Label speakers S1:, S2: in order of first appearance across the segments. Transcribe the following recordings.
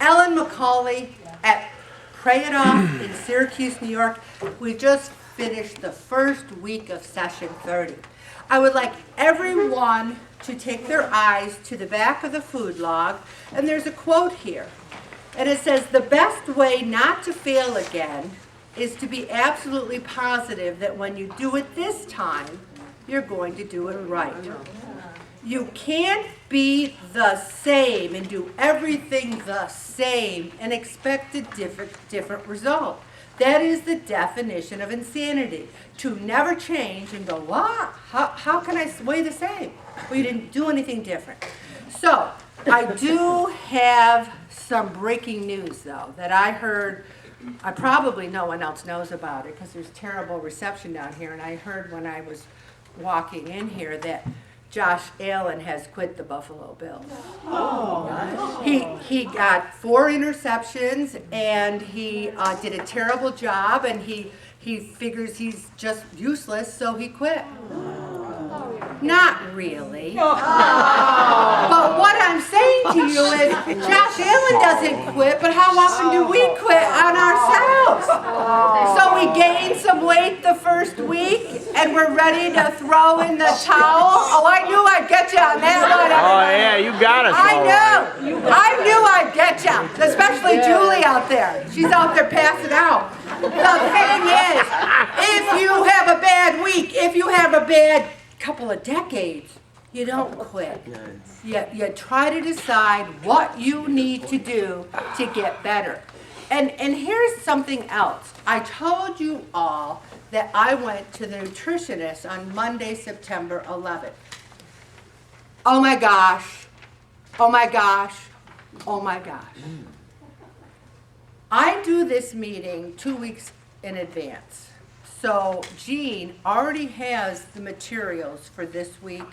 S1: Ellen McCauley at Pray It Off in Syracuse, New York. We just finished the first week of session 30. I would like everyone to take their eyes to the back of the food log, and there's a quote here. And it says, "The best way not to fail again is to be absolutely positive that when you do it this time, you're going to do it right." You can't be the same and do everything the same and expect a different result. That is the definition of insanity. To never change and go, what? How can I weigh the same? Well, you didn't do anything different. So, I do have some breaking news, though, that I heard. I probably no one else knows about it because there's terrible reception down here. And I heard when I was walking in here that Josh Allen has quit the Buffalo Bills. Oh. He got 4 interceptions and he did a terrible job, and he figures he's just useless, so he quit. Not really. But what I'm saying to you is Josh Allen doesn't quit, but how often do we quit on ourselves? So we gained some weight the first week and we're ready to throw in the towel. Oh, I knew I'd get you on that one.
S2: Oh yeah, you got us.
S1: I knew I'd get you, especially Julie out there. She's out there passing out. The thing is, if you have a bad week, if you have a bad couple of decades, you don't quit. You try to decide what you need to do to get better. And here's something else. I told you all that I went to the nutritionist on Monday, September 11th. Oh my gosh. Oh my gosh. Oh my gosh. I do this meeting 2 weeks in advance. So Jean already has the materials for this week,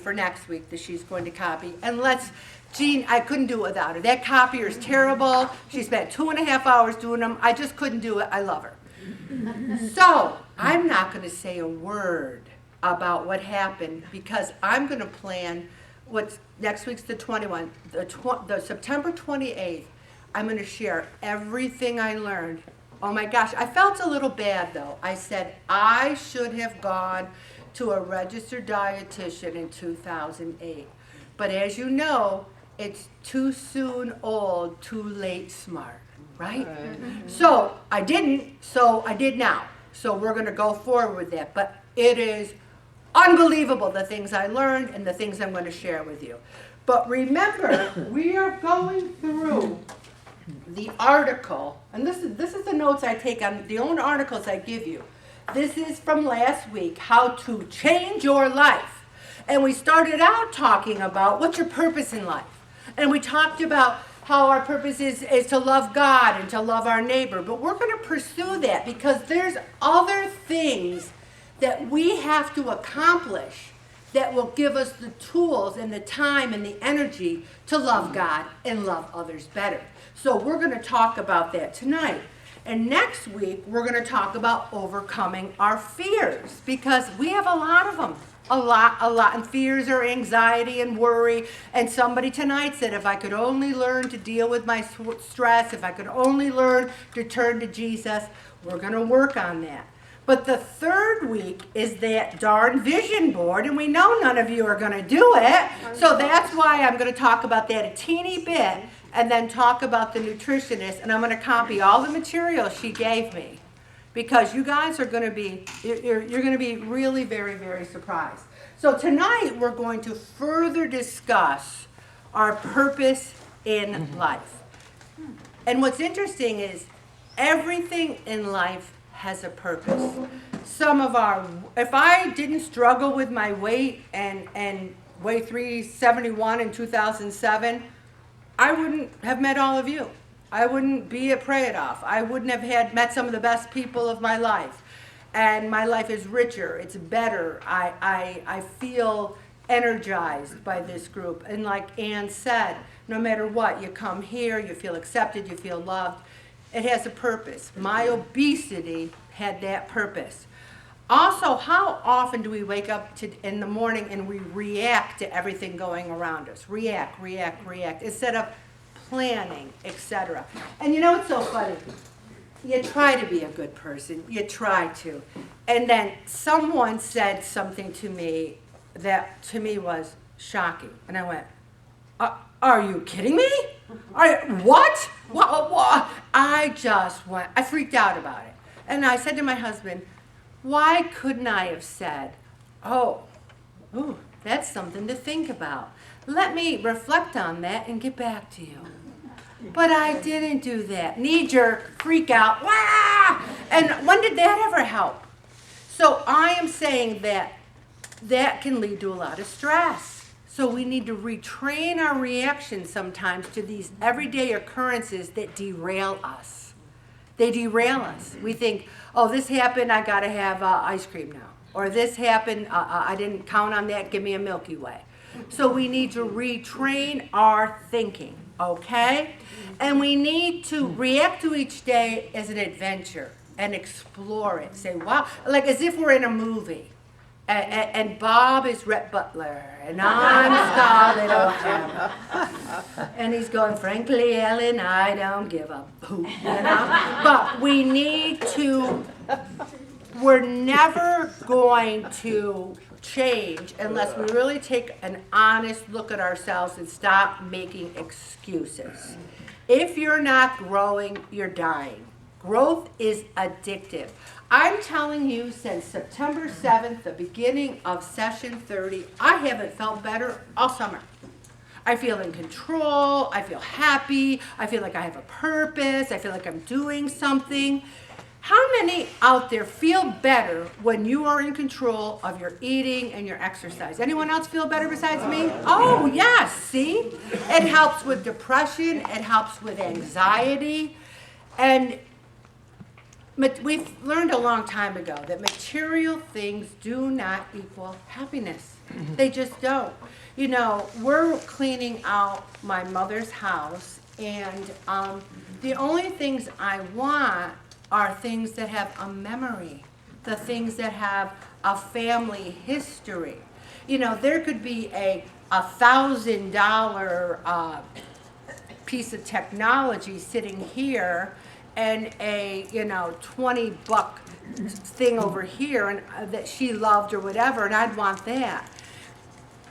S1: for next week that she's going to copy. And Jean, I couldn't do it without her. That copier is terrible. She spent 2.5 hours doing them. I just couldn't do it. I love her. So I'm not going to say a word about what happened because I'm going to plan what's next week's the 21, the September 28th. I'm going to share everything I learned. Oh my gosh, I felt a little bad though. I said I should have gone to a registered dietitian in 2008. But as you know, it's too soon old, too late smart, right? So I didn't, so I did now. So we're going to go forward with that. But it is unbelievable the things I learned and the things I'm going to share with you. But remember, we are going through the article, and this is the notes I take on the only articles I give you. This is from last week, How to Change Your Life. And we started out talking about what's your purpose in life. And we talked about how our purpose is to love God and to love our neighbor. But we're going to pursue that because there's other things that we have to accomplish that will give us the tools and the time and the energy to love God and love others better. So we're going to talk about that tonight. And next week, we're going to talk about overcoming our fears because we have a lot of them. A lot. And fears are anxiety and worry. And somebody tonight said, if I could only learn to deal with my stress, if I could only learn to turn to Jesus, we're going to work on that. But the third week is that darn vision board, and we know none of you are going to do it. So that's why I'm going to talk about that a teeny bit and then talk about the nutritionist. And I'm going to copy all the material she gave me because you guys are going to be, you're going to be really very, very surprised. So tonight we're going to further discuss our purpose in life. And what's interesting is everything in life has a purpose. If I didn't struggle with my weight and weigh 371 in 2007, I wouldn't have met all of you. I wouldn't be at Pray It Off. I wouldn't have met some of the best people of my life. And my life is richer, it's better. I feel energized by this group. And like Ann said, no matter what, you come here, you feel accepted, you feel loved. It has a purpose. My obesity had that purpose. Also, how often do we wake up in the morning and we react to everything going around us? React, instead of planning, etc. And you know what's so funny? You try to be a good person. You try to. And then someone said something to me that to me was shocking. And I went, are you kidding me? What? What? I freaked out about it. And I said to my husband, why couldn't I have said, ooh, that's something to think about. Let me reflect on that and get back to you. But I didn't do that. Knee jerk, freak out, wah! And when did that ever help? So I am saying that that can lead to a lot of stress. So we need to retrain our reactions sometimes to these everyday occurrences that derail us. They derail us. We think, oh, this happened, I gotta have ice cream now. Or this happened, I didn't count on that, give me a Milky Way. So we need to retrain our thinking, okay? And we need to react to each day as an adventure and explore it. Say, wow, like as if we're in a movie. And Bob is Rhett Butler, and I'm Scarlett O'Hara. And he's going, frankly, Ellen, I don't give a hoot, you know? But we need to, we're never going to change unless we really take an honest look at ourselves and stop making excuses. If you're not growing, you're dying. Growth is addictive. I'm telling you, since September 7th, the beginning of session 30, I haven't felt better all summer. I feel in control, I feel happy, I feel like I have a purpose, I feel like I'm doing something. How many out there feel better when you are in control of your eating and your exercise? Anyone else feel better besides me? Oh, yes, see? It helps with depression, it helps with anxiety, and we've learned a long time ago that material things do not equal happiness. They just don't. You know, we're cleaning out my mother's house, and the only things I want are things that have a memory, the things that have a family history. You know, there could be a $1,000 piece of technology sitting here and a, you know, $20 thing over here and that she loved or whatever, and I'd want that.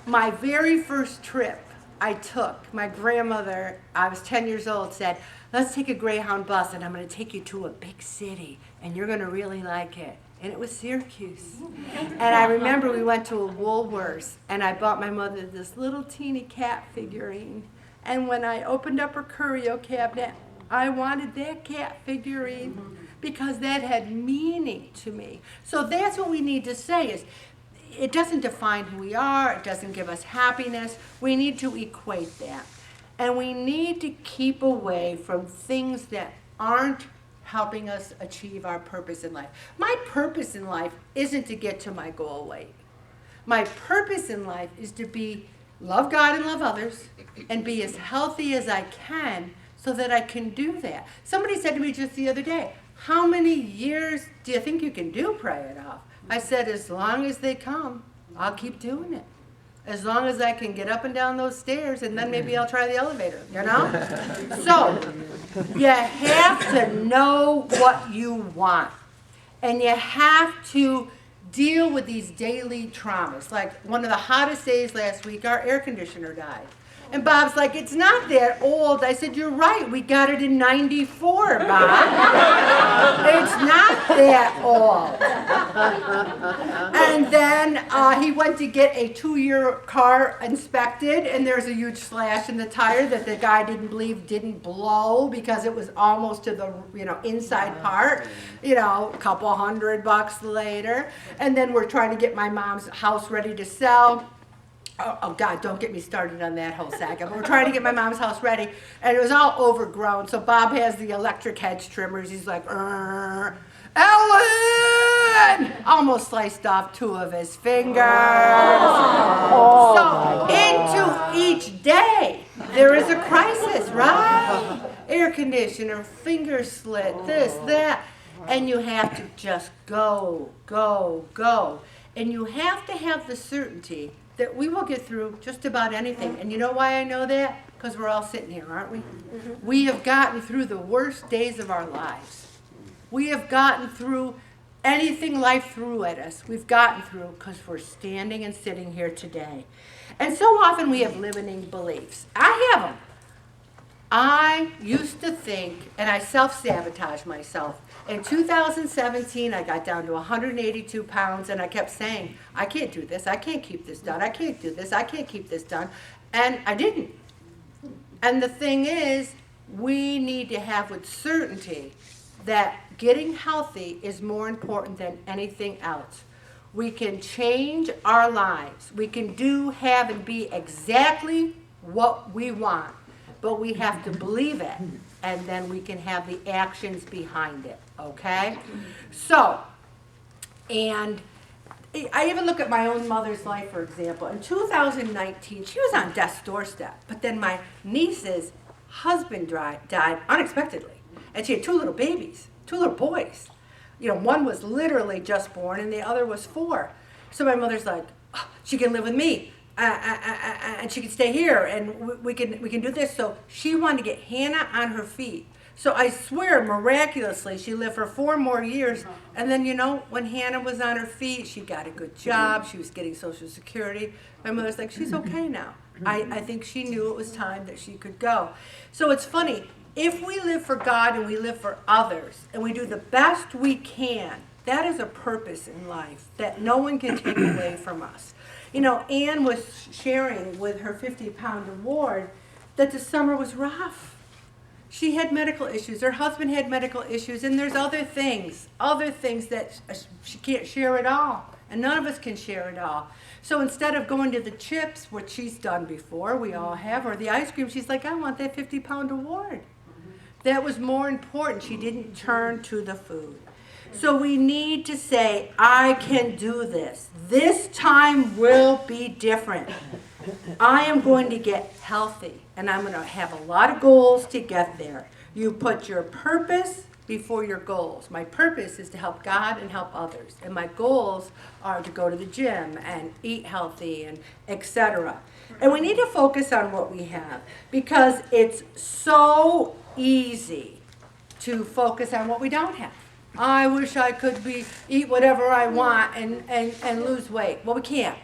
S1: My very first trip I took, my grandmother, I was 10 years old, said, let's take a Greyhound bus and I'm going to take you to a big city and you're going to really like it. And it was Syracuse. And I remember we went to a Woolworths and I bought my mother this little teeny cat figurine. And when I opened up her curio cabinet, I wanted that cat figurine because that had meaning to me. So that's what we need to say is, it doesn't define who we are, it doesn't give us happiness. We need to equate that. And we need to keep away from things that aren't helping us achieve our purpose in life. My purpose in life isn't to get to my goal weight. My purpose in life is to love God and love others and be as healthy as I can so that I can do that. Somebody said to me just the other day, how many years do you think you can do pray it off? I said, as long as they come, I'll keep doing it. As long as I can get up and down those stairs, and then maybe I'll try the elevator, you know? So, you have to know what you want. And you have to deal with these daily traumas. Like one of the hottest days last week, our air conditioner died. And Bob's like, it's not that old. I said, you're right. We got it in '94, Bob. It's not that old. And then he went to get a 2-year car inspected, and there's a huge slash in the tire that the guy didn't believe didn't blow because it was almost to the inside part. A couple $100 later. And then we're trying to get my mom's house ready to sell. Oh, God, don't get me started on that whole saga. But we're trying to get my mom's house ready, and it was all overgrown. So Bob has the electric hedge trimmers. He's like, Ellen! Almost sliced off 2 of his fingers. So into each day, there is a crisis, right? Air conditioner, finger slit, this, that. And you have to just go, go, go. And you have to have the certainty that we will get through just about anything. And you know why I know that? Because we're all sitting here, aren't we? Mm-hmm. We have gotten through the worst days of our lives. We have gotten through anything life threw at us. We've gotten through because we're standing and sitting here today. And so often we have limiting beliefs. I have them. I used to think, and I self-sabotage myself. In 2017, I got down to 182 pounds, and I kept saying, I can't do this, I can't keep this done, I can't do this, I can't keep this done. And I didn't. And the thing is, we need to have with certainty that getting healthy is more important than anything else. We can change our lives. We can do, have, and be exactly what we want. But we have to believe it, and then we can have the actions behind it, okay? So, and I even look at my own mother's life, for example. In 2019, she was on death's doorstep, but then my niece's husband died unexpectedly, and she had two little babies, two little boys. You know, one was literally just born, and the other was 4. So my mother's like, oh, she can live with me. And she can stay here, and we can do this. So she wanted to get Hannah on her feet. So I swear, miraculously, she lived for 4 more years. And then, you know, when Hannah was on her feet, she got a good job. She was getting Social Security. My mother's like, she's okay now. I think she knew it was time that she could go. So it's funny. If we live for God and we live for others, and we do the best we can, that is a purpose in life that no one can take away from us. You know, Ann was sharing with her 50-pound award that the summer was rough. She had medical issues. Her husband had medical issues. And there's other things that she can't share at all. And none of us can share it all. So instead of going to the chips, which she's done before, we all have, or the ice cream, she's like, I want that 50-pound award. That was more important. She didn't turn to the food. So we need to say, I can do this. This time will be different. I am going to get healthy, and I'm going to have a lot of goals to get there. You put your purpose before your goals. My purpose is to help God and help others, and my goals are to go to the gym and eat healthy and etc. And we need to focus on what we have, because it's so easy to focus on what we don't have. I wish I could eat whatever I want and lose weight. Well, we can't.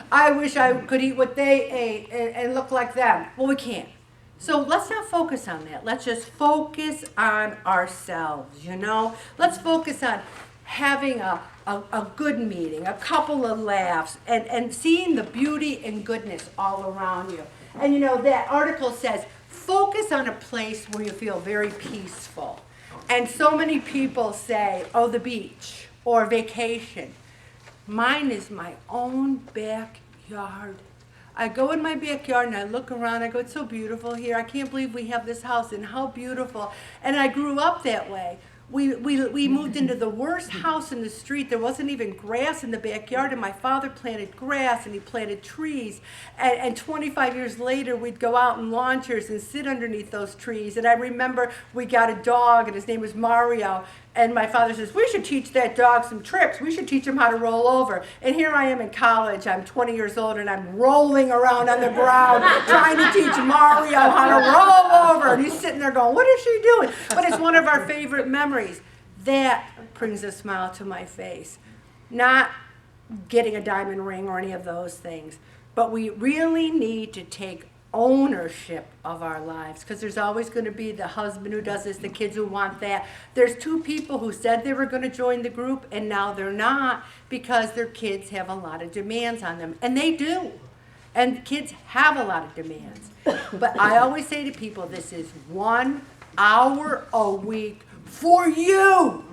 S1: I wish I could eat what they ate and look like them. Well, we can't. So let's not focus on that. Let's just focus on ourselves, you know. Let's focus on having a good meeting, a couple of laughs, and seeing the beauty and goodness all around you. And, you know, that article says, focus on a place where you feel very peaceful. And so many people say, oh, the beach or vacation. Mine is my own backyard. I go in my backyard and I look around. I go, it's so beautiful here. I can't believe we have this house, and how beautiful. And I grew up that way. We moved into the worst house in the street. There wasn't even grass in the backyard, and my father planted grass and he planted trees. And 25 years later, we'd go out in lawn chairs and sit underneath those trees. And I remember we got a dog, and his name was Mario. And my father says, we should teach that dog some tricks. We should teach him how to roll over. And here I am in college. I'm 20 years old, and I'm rolling around on the ground trying to teach Mario how to roll over. And he's sitting there going, what is she doing? But it's one of our favorite memories. That brings a smile to my face. Not getting a diamond ring or any of those things. But we really need to take ownership of our lives, because there's always going to be the husband who does this, the kids who want that. There's 2 people who said they were going to join the group, and now they're not, because their kids have a lot of demands on them. And they do. And kids have a lot of demands. But I always say to people, this is 1 hour a week for you.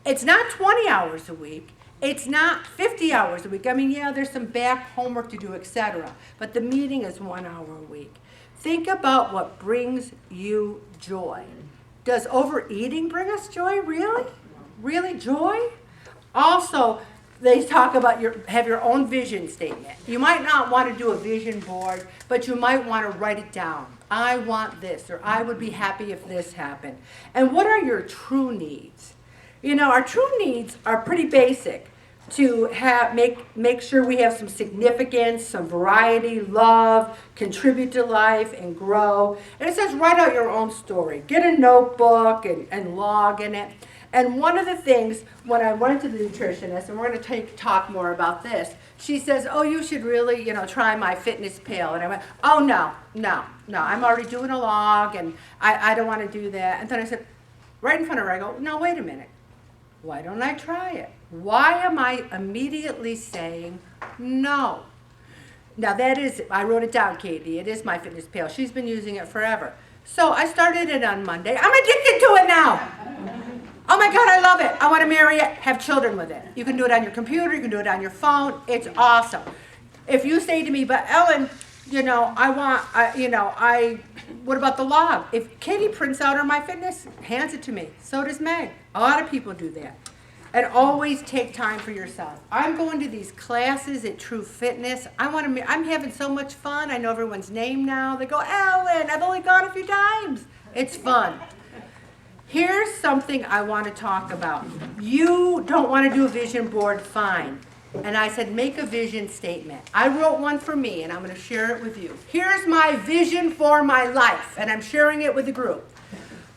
S1: It's not 20 hours a week. It's not 50 hours a week. I mean, yeah, there's some back homework to do, etc. But the meeting is 1 hour a week. Think about what brings you joy. Does overeating bring us joy? Really? Really joy? Also, they talk about have your own vision statement. You might not want to do a vision board, but you might want to write it down. I want this, or I would be happy if this happened. And what are your true needs? You know, our true needs are pretty basic. to make sure we have some significance, some variety, love, contribute to life, and grow. And it says write out your own story. Get a notebook and log in it. And one of the things, when I went to the nutritionist, and we're going to talk more about this, she says, oh, you should really, try my fitness pal. And I went, oh, no, I'm already doing a log, and I don't want to do that. And then I said, right in front of her, I go, no, wait a minute. Why don't I try it? Why am I immediately saying no? Now that is, I wrote it down, Katie. It is my fitness pal. She's been using it forever. So I started it on Monday. I'm addicted to it now. Oh my God, I love it. I want to marry it, have children with it. You can do it on your computer. You can do it on your phone. It's awesome. If you say to me, but Ellen, what about the log? If Katie prints out her My Fitness, hands it to me. So does Meg. A lot of people do that. And always take time for yourself. I'm going to these classes at True Fitness. I'm having so much fun. I know everyone's name now. They go, Ellen, I've only gone a few times. It's fun. Here's something I want to talk about. You don't want to do a vision board, fine. And I said, make a vision statement. I wrote one for me, and I'm going to share it with you. Here's my vision for my life, and I'm sharing it with the group.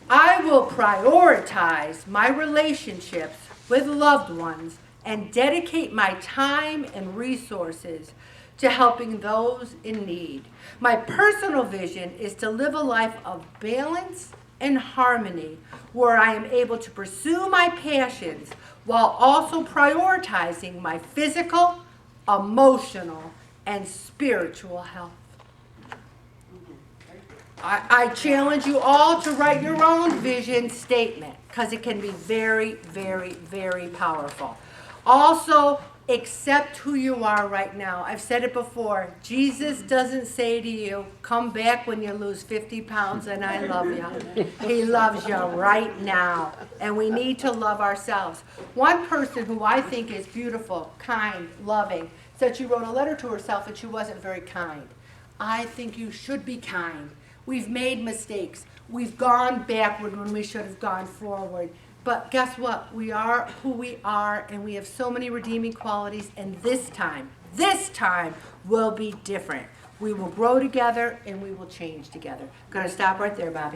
S1: I will prioritize my relationships with loved ones and dedicate my time and resources to helping those in need. My personal vision is to live a life of balance and harmony where I am able to pursue my passions while also prioritizing my physical, emotional, and spiritual health. I challenge you all to write your own vision statement because it can be very, very, very powerful. Also, accept who you are right now. I've said it before. Jesus doesn't say to you, come back when you lose 50 pounds and I love you. He loves you right now. And we need to love ourselves. One person who I think is beautiful, kind, loving, said she wrote a letter to herself and she wasn't very kind. I think you should be kind. We've made mistakes. We've gone backward when we should have gone forward. But guess what? We are who we are, and we have so many redeeming qualities, and this time will be different. We will grow together, and we will change together. I'm going to stop right there, Bobby.